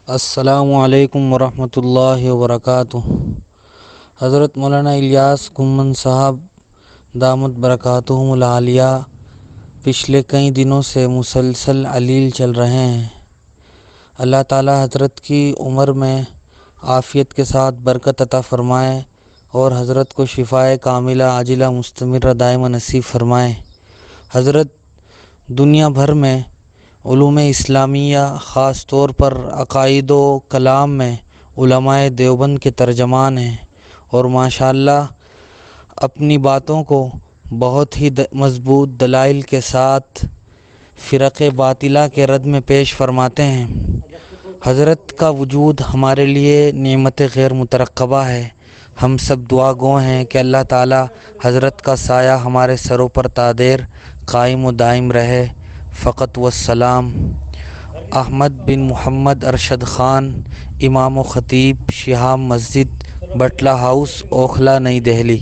السلام علیکم ورحمۃ اللہ وبرکاتہ۔ حضرت مولانا الیاس گمن صاحب دامت برکاتہم العالیہ پچھلے کئی دنوں سے مسلسل علیل چل رہے ہیں۔ اللہ تعالی حضرت کی عمر میں عافیت کے ساتھ برکت عطا فرمائے اور حضرت کو شفائے کاملہ عاجلہ مستمرہ دائمہ نصیب فرمائے۔ حضرت دنیا بھر میں علوم اسلامیہ، خاص طور پر عقائد و کلام میں علماء دیوبند کے ترجمان ہیں اور ماشاءاللہ اپنی باتوں کو بہت ہی مضبوط دلائل کے ساتھ فرق باطلہ کے رد میں پیش فرماتے ہیں۔ حضرت کا وجود ہمارے لیے نعمت غیر مترقبہ ہے۔ ہم سب دعا گو ہیں کہ اللہ تعالی حضرت کا سایہ ہمارے سروں پر تا دیر قائم و دائم رہے۔ فقط والسلام۔ احمد بن محمد ارشد خان، امام و خطیب، شہاب مسجد، بٹلہ ہاؤس، اوکھلا، نئی دہلی۔